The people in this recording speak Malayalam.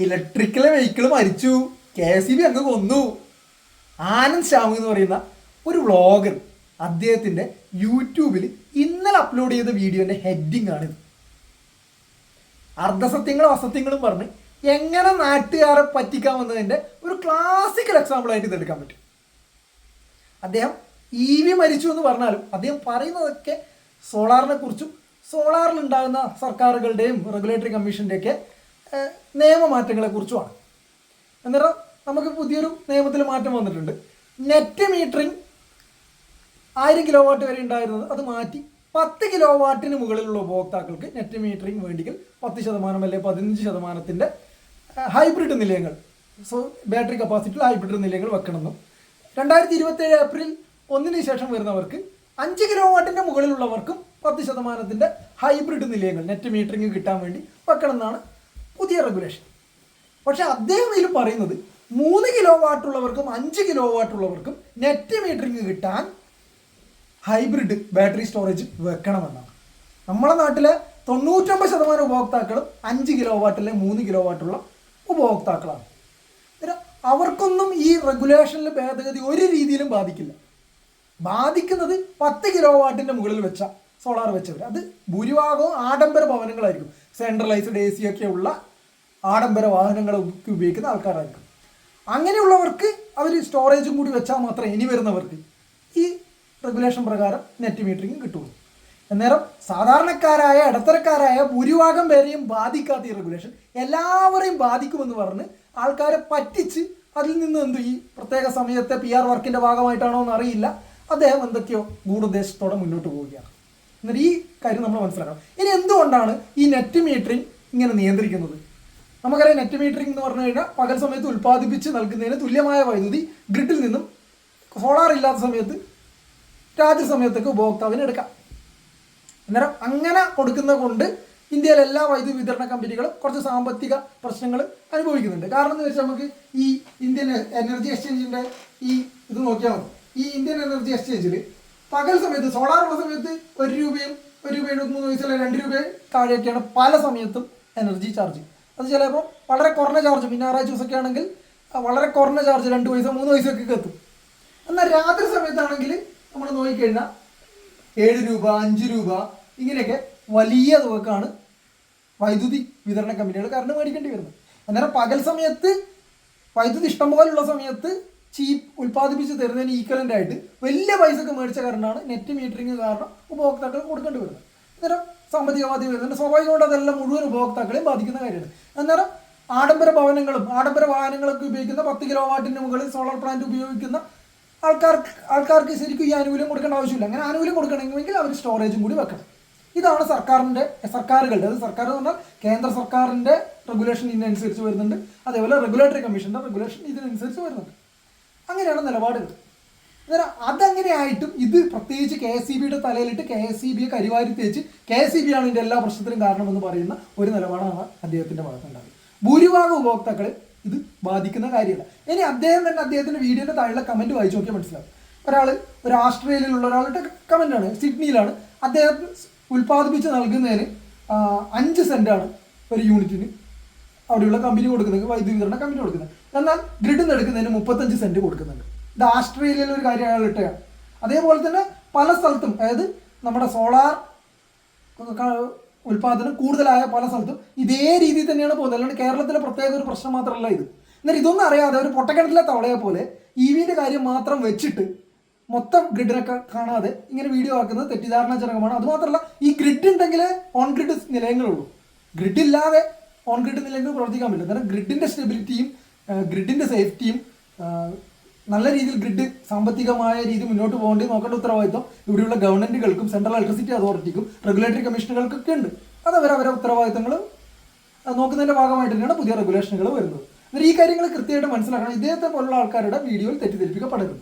ഇലക്ട്രിക്കൽ വെഹിക്കിൾ മരിച്ചു, KSEB അങ്ങ് കൊന്നു. ആനന്ദ് ശ്യാമു എന്ന് പറയുന്ന ഒരു വ്ളോഗർ അദ്ദേഹത്തിൻ്റെ യൂട്യൂബിൽ ഇന്നലെ അപ്ലോഡ് ചെയ്ത വീഡിയോൻ്റെ ഹെഡിങ് ആണിത്. അർദ്ധസത്യങ്ങളും അസത്യങ്ങളും പറഞ്ഞ് എങ്ങനെ നാട്ടുകാരെ പറ്റിക്കാമെന്നതിൻ്റെ ഒരു ക്ലാസിക്കൽ എക്സാമ്പിളായിട്ട് ഇതെടുക്കാൻ പറ്റും. അദ്ദേഹം EV മരിച്ചു എന്ന് പറഞ്ഞാലും അദ്ദേഹം പറയുന്നതൊക്കെ സോളാറിനെ കുറിച്ചും സോളാറിലുണ്ടാകുന്ന സർക്കാരുകളുടെയും റെഗുലേറ്ററി കമ്മീഷൻ്റെയൊക്കെ നിയമമാറ്റങ്ങളെക്കുറിച്ചുമാണ്. അന്നേരം നമുക്ക് പുതിയൊരു നിയമത്തിൽ മാറ്റം വന്നിട്ടുണ്ട്. നെറ്റ് മീറ്ററിങ് 1000 കിലോവാട്ട് വരെ ഉണ്ടായിരുന്നത് അത് മാറ്റി 10 കിലോവാട്ടിന് മുകളിലുള്ള ഉപഭോക്താക്കൾക്ക് നെറ്റ് മീറ്ററിങ് വേണ്ടിയെങ്കിൽ 10% അല്ലെങ്കിൽ 15% ഹൈബ്രിഡ് നിലയങ്ങൾ, ബാറ്ററി കപ്പാസിറ്റിയിൽ ഹൈബ്രിഡ് നിലയങ്ങൾ വെക്കണമെന്നും 2027 ഏപ്രിൽ 1 ശേഷം വരുന്നവർക്ക് 5 കിലോവാട്ടിൻ്റെ മുകളിലുള്ളവർക്കും 10% ഹൈബ്രിഡ് നിലയങ്ങൾ നെറ്റ് മീറ്ററിങ് കിട്ടാൻ വേണ്ടി വെക്കണം എന്നാണ് പുതിയ റെഗുലേഷൻ. പക്ഷെ അദ്ദേഹം ഇതിൽ പറയുന്നത് 3 കിലോവാട്ടുള്ളവർക്കും 5 കിലോവാട്ടുള്ളവർക്കും നെറ്റ് മീറ്ററിങ് കിട്ടാൻ ഹൈബ്രിഡ് ബാറ്ററി സ്റ്റോറേജ് വെക്കണമെന്നാണ്. നമ്മളെ നാട്ടിലെ 99% ഉപഭോക്താക്കളും 5 കിലോവാട്ട് അല്ലെങ്കിൽ 3 കിലോവാട്ടുള്ള ഉപഭോക്താക്കളാണ്. അവർക്കൊന്നും ഈ റെഗുലേഷനിൽ ഭേദഗതി ഒരു രീതിയിലും ബാധിക്കില്ല. ബാധിക്കുന്നത് 10 കിലോവാട്ടിൻ്റെ മുകളിൽ വെച്ച സോളാർ വെച്ചവർ, അത് ഭൂരിഭാഗവും ആഡംബര ഭവനങ്ങളായിരിക്കും. സെൻട്രലൈസ്ഡ് AC ഒക്കെ ഉള്ള ആഡംബര വാഹനങ്ങളൊക്കെ ഉപയോഗിക്കുന്ന ആൾക്കാരായിരിക്കും. അങ്ങനെയുള്ളവർക്ക് അവർ സ്റ്റോറേജും കൂടി വെച്ചാൽ മാത്രമേ ഇനി വരുന്നവർക്ക് ഈ റെഗുലേഷൻ പ്രകാരം നെറ്റ് മീറ്ററിങ് കിട്ടുള്ളൂ. അന്നേരം സാധാരണക്കാരായ ഇടത്തരക്കാരായ ഭൂരിഭാഗം പേരെയും ബാധിക്കാത്ത ഈ റെഗുലേഷൻ എല്ലാവരെയും ബാധിക്കുമെന്ന് പറഞ്ഞ് ആൾക്കാരെ പറ്റിച്ച് അതിൽ നിന്ന് ഈ പ്രത്യേക സമയത്തെ PR വർക്കിൻ്റെ ഭാഗമായിട്ടാണോ എന്ന് അറിയില്ല, അദ്ദേഹം എന്തൊക്കെയോ ഗൂഢോദ്ദേശത്തോടെ മുന്നോട്ട് പോവുകയാണ്. എന്നിട്ട് ഈ കാര്യം നമ്മൾ മനസ്സിലാക്കണം. ഇനി എന്തുകൊണ്ടാണ് ഈ നെറ്റ് മീറ്ററിങ് ഇങ്ങനെ നിയന്ത്രിക്കുന്നത്? നമുക്കറിയാം, നെറ്റ് മീറ്ററിങ് എന്ന് പറഞ്ഞു കഴിഞ്ഞാൽ പകൽ സമയത്ത് ഉൽപ്പാദിപ്പിച്ച് നൽകുന്നതിന് തുല്യമായ വൈദ്യുതി ഗ്രിഡിൽ നിന്നും സോളാർ ഇല്ലാത്ത സമയത്ത് രാത്രി സമയത്തേക്ക് ഉപഭോക്താവിന് എടുക്കാം. അന്നേരം അങ്ങനെ കൊടുക്കുന്നത് കൊണ്ട് ഇന്ത്യയിലെ എല്ലാ വൈദ്യുതി വിതരണ കമ്പനികളും കുറച്ച് സാമ്പത്തിക പ്രശ്നങ്ങൾ അനുഭവിക്കുന്നുണ്ട്. കാരണം എന്ന് വെച്ചാൽ നമുക്ക് ഈ ഇന്ത്യൻ എനർജി എക്സ്ചേഞ്ചിൻ്റെ ഈ ഇത് നോക്കിയാൽ മതി. ഈ ഇന്ത്യൻ എനർജി എക്സ്ചേഞ്ചിൽ പകൽ സമയത്ത് സോളാറുള്ള സമയത്ത് 1 രൂപയും 1 രൂപയുടെ 3 പൈസ അല്ലെങ്കിൽ 2 രൂപ താഴെയൊക്കെയാണ് പല സമയത്തും എനർജി ചാർജ്. അത് ചിലപ്പോൾ വളരെ കുറഞ്ഞ ചാർജ്, പിന്നെ ഞായറാഴ്ച ദിവസമൊക്കെ ആണെങ്കിൽ വളരെ കുറഞ്ഞ ചാർജ് 2 പൈസ 3 പൈസയൊക്കെ എത്തും. എന്നാൽ രാത്രി സമയത്താണെങ്കിൽ നമ്മൾ നോക്കിക്കഴിഞ്ഞാൽ 7 രൂപ 5 രൂപ ഇങ്ങനെയൊക്കെ വലിയ തുകക്കാണ് വൈദ്യുതി വിതരണ കമ്പനികൾ കറണ്ട് മേടിക്കേണ്ടി വരുന്നത്. അന്നേരം പകൽ സമയത്ത് വൈദ്യുതി ഇഷ്ടംപോലുള്ള സമയത്ത് ചീപ്പ് ഉൽപ്പാദിപ്പിച്ച് തരുന്നതിന് ഈക്വലൻ്റ് ആയിട്ട് വലിയ പൈസക്ക് മേടിച്ച കറണ്ടാണ് നെറ്റ് മീറ്ററിങ് കാരണം ഉപഭോക്താക്കൾ കൊടുക്കേണ്ടി വരുന്നത്. അന്നേരം സാമ്പത്തിക ബാധ്യത വരുന്നുണ്ട്. സ്വാഭാവികമായിട്ട് അതെല്ലാം മുഴുവൻ ഉപഭോക്താക്കളെയും ബാധിക്കുന്ന കാര്യമാണ്. അന്നേരം ആഡംബര ഭവനങ്ങളും ആഡംബര വാഹനങ്ങളൊക്കെ ഉപയോഗിക്കുന്ന 10 കിലോവാട്ടിന് മുകളിൽ സോളാർ പ്ലാന്റ് ഉപയോഗിക്കുന്ന ആൾക്കാർക്ക് ശരിക്കും ഈ ആനുകൂല്യം കൊടുക്കേണ്ട ആവശ്യമില്ല. അങ്ങനെ ആനുകൂല്യം കൊടുക്കണമെങ്കിൽ അവർ സ്റ്റോറേജും കൂടി വെക്കണം. ഇതാണ് സർക്കാരുകളുടെ, അത് സർക്കാർ എന്ന് പറഞ്ഞാൽ കേന്ദ്ര സർക്കാരിൻ്റെ റെഗുലേഷൻ ഇതിനനുസരിച്ച് വരുന്നുണ്ട്. അതേപോലെ റെഗുലേറ്ററി കമ്മീഷൻ്റെ റെഗുലേഷൻ ഇതിനനുസരിച്ച് വരുന്നുണ്ട്. അങ്ങനെയാണ് നിലപാടുകൾ. അന്നേരം അതങ്ങനെയായിട്ടും ഇത് പ്രത്യേകിച്ച് KSEBയുടെ തലയിലിട്ട് KSEBയെ കരിവാരി തേച്ച് KSEB ആണ് ഇതിൻ്റെ എല്ലാ പ്രശ്നത്തിനും കാരണമെന്ന് പറയുന്ന ഒരു നിലപാടാണ് അദ്ദേഹത്തിൻ്റെ ഭാഗത്തുണ്ടാകുന്നത്. ഭൂരിഭാഗം ഉപഭോക്താക്കളെ ഇത് ബാധിക്കുന്ന കാര്യമല്ല. ഇനി അദ്ദേഹത്തിൻ്റെ വീഡിയോൻ്റെ താഴെ കമൻറ്റ് വായിച്ച് നോക്കിയാൽ മനസ്സിലാവും. ഒരു ആസ്ട്രേലിയയിലുള്ള ഒരാളുടെ കമൻറ്റാണ്, സിഡ്നിയിലാണ്. അദ്ദേഹം ഉൽപ്പാദിപ്പിച്ച് നൽകുന്നതിന് 5 സെൻറ്റാണ് ഒരു യൂണിറ്റിന് അവിടെയുള്ള കമ്പനി കൊടുക്കുന്നത്, വൈദ്യുതി വിതരണ കമ്പനി കൊടുക്കുന്നത്. എന്നാൽ ഗ്രിഡിൽ നിന്ന് എടുക്കുന്നതിന് 35 സെൻറ്റ് കൊടുക്കുന്നുണ്ട്. ഇത് ആസ്ട്രേലിയയിലെ ഒരു കാര്യം അയാൾ ഇട്ടയാണ്. അതേപോലെ തന്നെ പല സ്ഥലത്തും, അതായത് നമ്മുടെ സോളാർ ഉൽപ്പാദനം കൂടുതലായ പല സ്ഥലത്തും ഇതേ രീതിയിൽ തന്നെയാണ് പോകുന്നത്. അല്ലാണ്ട് കേരളത്തിലെ പ്രത്യേക ഒരു പ്രശ്നം മാത്രമല്ല ഇത്. എന്നാൽ ഇതൊന്നും അറിയാതെ ഒരു പൊട്ടക്കിണറ്റിലെ തവളയെ പോലെ EVൻ്റെ കാര്യം മാത്രം വെച്ചിട്ട് മൊത്തം ഗ്രിഡിനൊക്കെ കാണാതെ ഇങ്ങനെ വീഡിയോ ആക്കുന്നത് തെറ്റിദ്ധാരണാജനകമാണ്. അതുമാത്രമല്ല, ഈ ഗ്രിഡ് ഉണ്ടെങ്കിൽ ഓൺ ഗ്രിഡ് നിലയങ്ങളുള്ളൂ. ഗ്രിഡ് ഇല്ലാതെ ഓൺ ഗ്രിഡ് നിലയങ്ങൾ പ്രവർത്തിക്കാൻ പറ്റില്ല. കാരണം ഗ്രിഡിൻ്റെ സ്റ്റെബിലിറ്റിയും ഗ്രിഡിൻ്റെ സേഫ്റ്റിയും നല്ല രീതിയിൽ ഗ്രിഡ് സാമ്പത്തികമായ രീതി മുന്നോട്ട് പോകേണ്ടി നോക്കേണ്ട ഉത്തരവാദിത്വം ഇവിടെയുള്ള ഗവൺമെൻറ്റുകൾക്കും സെൻട്രൽ ഇലക്ട്രിസിറ്റി അതോറിറ്റിക്കും റെഗുലേറ്ററി കമ്മീഷനുകൾക്കൊക്കെ ഉണ്ട്. അത് അവരവരെ ഉത്തരവാദിത്തങ്ങൾ നോക്കുന്നതിൻ്റെ ഭാഗമായിട്ട് തന്നെയാണ് പുതിയ റെഗുലേഷനുകൾ വരുന്നത്. എന്നാൽ ഈ കാര്യങ്ങൾ കൃത്യമായിട്ട് മനസ്സിലാക്കണം. ഇദ്ദേഹത്തെ പോലുള്ള ആൾക്കാരുടെ വീഡിയോയിൽ തെറ്റിദ്ധരിപ്പിക്കപ്പെടരുത്.